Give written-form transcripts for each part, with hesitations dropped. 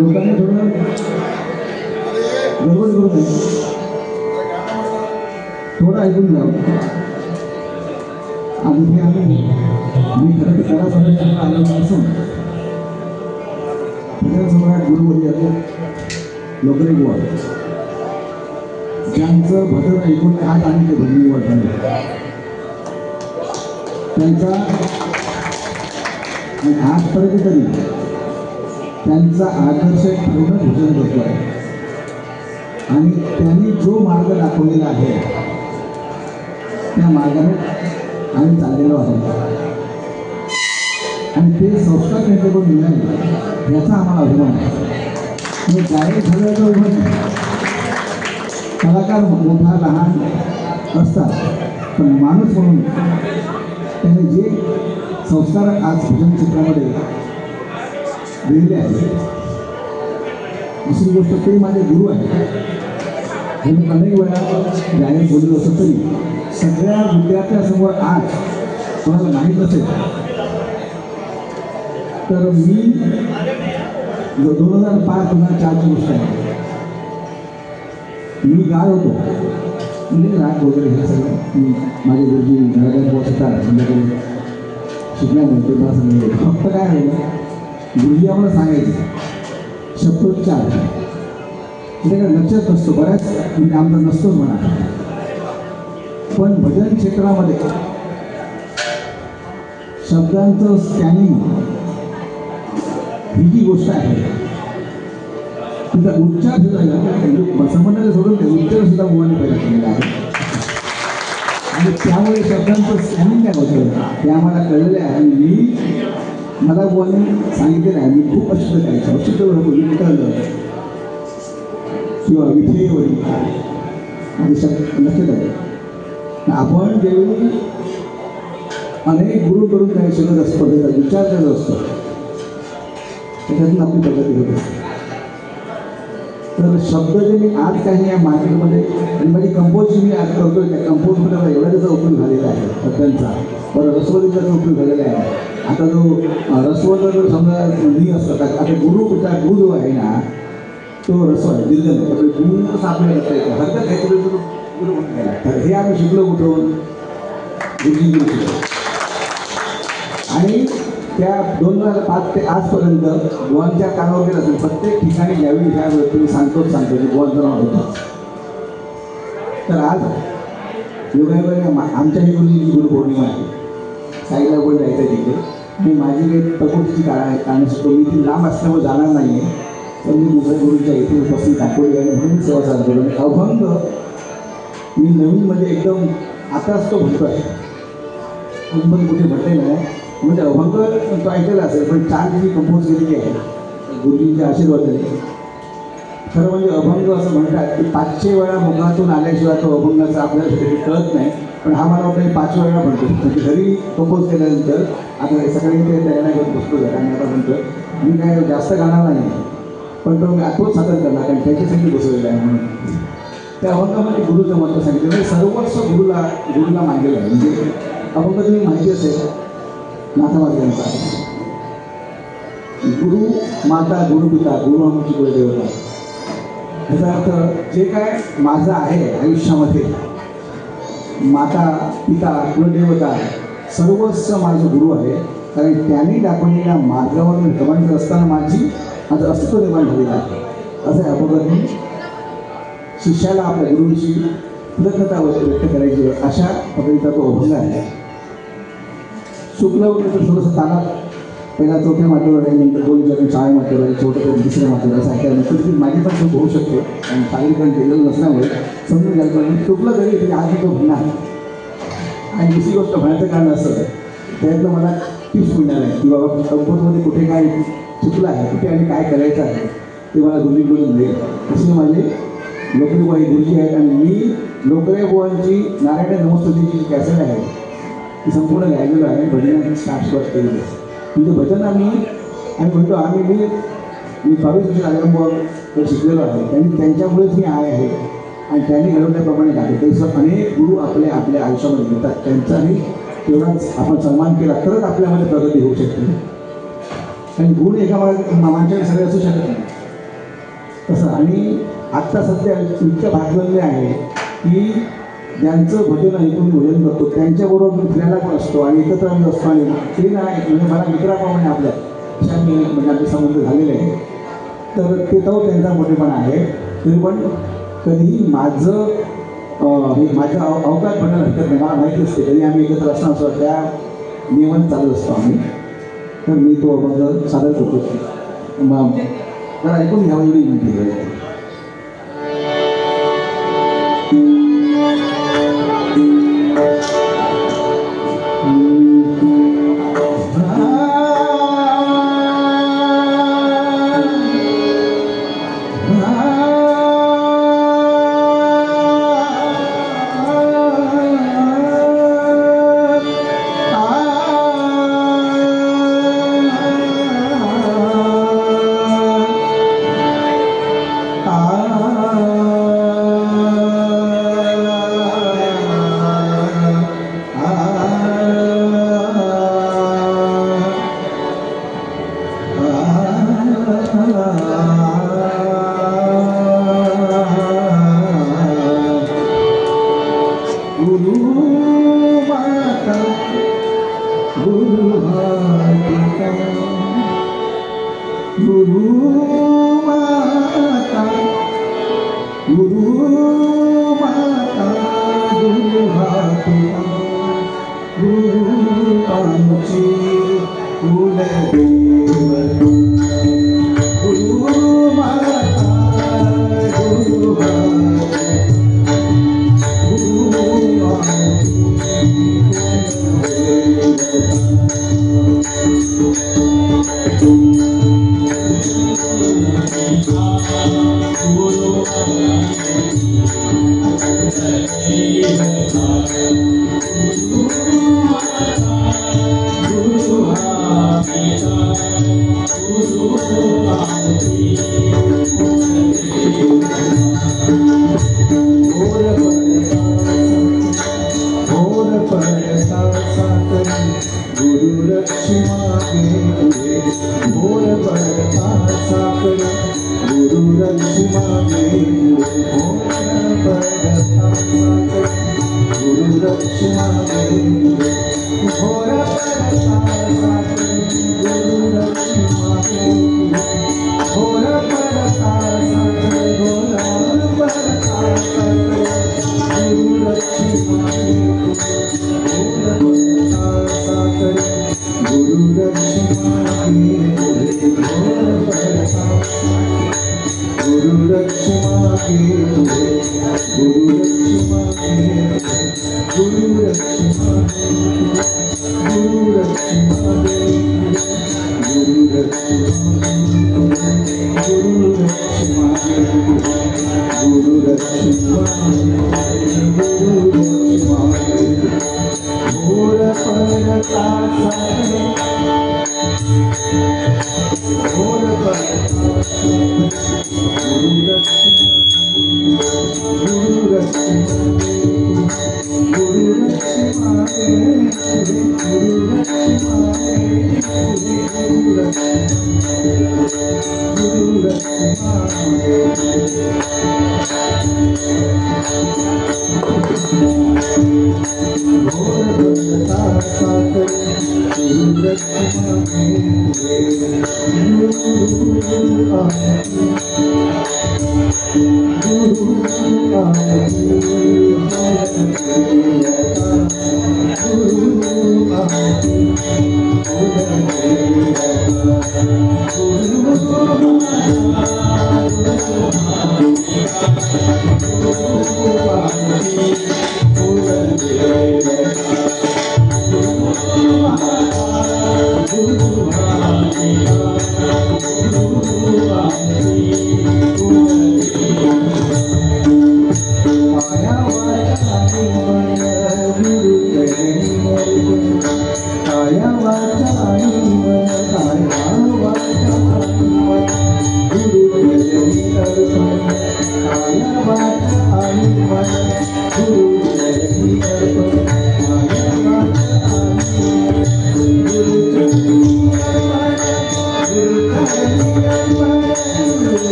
लोकांनी थोडं गडबड करू नये, थोडं ऐकून घ्या. आणि हे मी खरं तर कला संरक्षणाला आलो नसून भजन सम्राट गुरुवर्य लोकरे बुवा ज्यांचं भजन ऐकून आज आम्ही ते भजन निवड झाले त्यांचा आजपर्यंत तरी त्यांचा आकर्षक ठेवणं भजन करतो आहे. आणि त्यांनी जो मार्ग दाखवलेला आहे त्या मार्गाने आम्ही चाललेलो आहोत आणि ते संस्कार त्यांच्याकडून मिळाले याचा आम्हाला अभिमान आहे. गायक झाल्याचं उभं कलाकार मोठा लहान असतात पण माणूस म्हणून त्याने जे संस्कार आज भजन क्षेत्रामध्ये दिलेले आहेत. दुसरी गोष्ट ते माझे गुरु आहेत. मी अनेक वेळा गायक बोललो असं तरी सगळ्या विद्यार्थ्यासमोर आज कोणाला माहीत नसेल तर मी 2005-2004ची गोष्ट आहे. मी गाय होतो म्हणजे राग वगैरे हे सगळं मी माझे गुरुजी घराघर पोहोचतात संध्याकाळी शिकण्यानंतर मला सांगितलं फक्त काय आहे गुरुजी आम्हाला सांगायचं शब्दोच्चार त्याच्याकडे लक्षच नसतो. बऱ्याच म्हणजे आमचा नसतोच म्हणा. पण भजन क्षेत्रामध्ये शब्दांचं स्कॅनिंग ही जी गोष्ट आहे तिचा उच्चार सुद्धा संबंधाने सोडून ते उच्चार सुद्धा मुलांनी पहिला केलेला आहे. आणि त्यामुळे शब्दांचं स्कॅनिंग काय होतं ते आम्हाला कळलेलं आहे. आणि मला मुलांनी सांगितलेलं आहे मी खूप अशुद्ध करायचं अशुद्ध कळलं किंवा विठेवरी म्हणजे शब्द लक्षात आहे. आपण जेवढी अनेक गुरु करून काही शिकत असतो त्याचा विचार करत असतो त्याच्यातून आपली प्रगती होत असते. तर शब्द जे मी आज काही या मार्केटमध्ये आणि माझी कंपोज मी आज करतोय त्या कंपोजमध्ये मला एवढा त्याचा उपयोग झालेला आहे शब्दांचा. बरं रसवदीचा उपयोग झालेला आहे. आता जो रसवद जर समजा मी असतं आता गुरुचा गुरु जो आहे ना तो रस्व आहे दीर्घ गुरु कसं आपल्याला करता येतं हरकत काहीतरी गुरु म्हणून गेला. तर हे आम्ही शिकलो कुठून गुरुजी गुरु शिकलो. आणि त्या 2005 ते आजपर्यंत बुवांच्या कानावर गेलं असेल प्रत्येक ठिकाणी ज्यावेळी ह्या व्यक्तीने सांगतो की बुवांचं नाव होतं. तर आज योगायोगाने आमच्याही गुरुजींची गुरुपौर्णिमा आहे. साईला पण जायचं आहे तिथे. मी माझी काही प्रकृतीची कारण असतो मी ती लांब असल्यामुळे जाणार नाही आहे. तर मी दुसऱ्या गुरुंच्या इथे उपस्थित दाखवली आणि म्हणून मी सेवा सादर करतो. आणि अभंग मी नवीन म्हणजे एकदम आताच तो म्हणतो आहे. पण कुठे म्हटलेलं आहे म्हणजे अभंग तो ऐकलेला असेल पण 4 जी कंपोज केलेली आहे गुरुजींच्या आशीर्वादाने. खरं म्हणजे अभंग असं म्हणतात की 500 वेळा मुखातून आल्याशिवाय तो अभंगाचा आपल्याला कळत नाही. पण हा मला वाटतं 5 वेळा म्हणतो. म्हणजे घरी कंपोज केल्यानंतर आता सकाळी ते तयारी घेऊन बसतो आणि आता म्हणतो मी काय जास्त गाणार नाही पण तो मी आत्मच सादर करणार कारण त्याच्यासाठी बसवलेला आहे. म्हणून त्या अभंगामध्ये गुरुचं महत्त्व सांगितलं म्हणजे सर्वस्व गुरुला मानलेलं आहे. म्हणजे अभंग तुम्ही माहिती असेल नाथमार्गांचा गुरु माता गुरुपिता गुरु आमची कुलदेवता. याचा अर्थ जे काय माझं आहे आयुष्यामध्ये माता पिता कुलदेवता सर्वस्व माझं गुरु आहे. कारण त्यांनी दाखवलेल्या मार्गावर मी गमन करत असताना माझं अस्तित्व निर्माण झालेलं आहे. असं अभंगातून शिष्याला आपल्या गुरुविषयी कृतज्ञता व्यक्त करायची अशा पद्धतीचा तो अभंग आहे. चुकलं वगैरे तर थोडंसं तानात पहिला 4थ्या माथ्यावर आहे नंतर 2 जण 4 माथ्यावर आहे 4थं 3ऱ्या माथ्यावर असं ऐकायला ती माझी पण चूक होऊ शकते आणि सादरीकरण केलेलं नसल्यामुळे समजून घ्यायला पाहिजे. चुकलं तरी तरी आज तो म्हणणार. आणि दुसरी गोष्ट म्हणायचं कारण असं त्यातलं मला टिप्स मिळणार आहे की बाबा कंपोजमध्ये कुठे काय चुकलं आहे कुठे आणि काय करायचं आहे ते मला गुरुजींकडून मिळेल. असे माझे लोकरेबुवा गुरुजी आहेत आणि मी लोकरेबुवांची नारायण नमस्तुतीची जी कॅसेट आहे ती संपूर्ण गायलेलं आहे. भजनाची सुरुवात केलेली आहे. म्हणजे भजन आम्ही म्हणतो मी 22 वर्ष नारायणबुवांकडे शिकलेलो आहे. त्यांच्यामुळेच मी आहे आणि त्यांनी घडवल्याप्रमाणे गातो. तसं अनेक गुरु आपल्या आयुष्यामध्ये येतात. त्यांचाही तेवढाच आपण सन्मान केला तरच आपल्यामध्ये प्रगती होऊ शकते. आणि गुण एका माणसाने सगळे असू शकत नाही तसं. आणि आत्ता सध्या इतकं भाग्यवान आहे की ज्यांचं भजन ऐकून भजन करतो त्यांच्याबरोबर मी फिरायला पण असतो आणि एकत्र आम्ही असतो. आणि ते नाही म्हणजे मला मित्राप्रमाणे आपल्या अशा मी म्हणजे आमचे संबंध झालेले आहे. तर ते तो त्यांचा मोठेपणा आहे. तरी पण कधीही माझं अवकाश म्हणायला हरकत नाही. मला माहिती असते कधी आम्ही एकत्र असणार असतो त्या नियमाने चालत असतो आम्ही. तर मी तो अभंग सादर करतो. मग जरा ऐकून घ्यावं एवढी विनंती आहे. Guru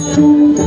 Thank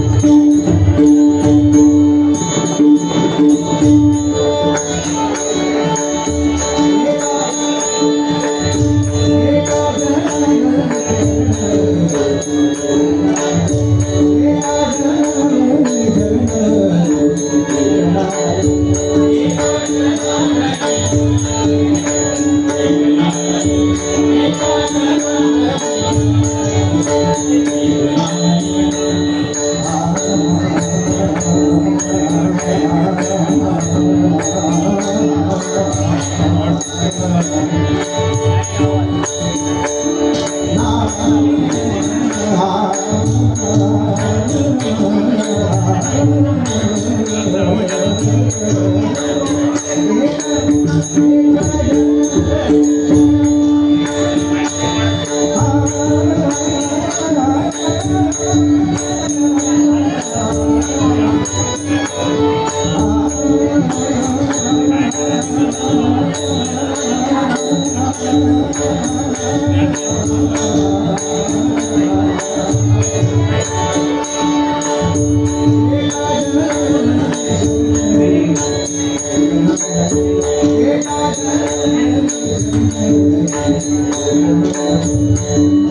you.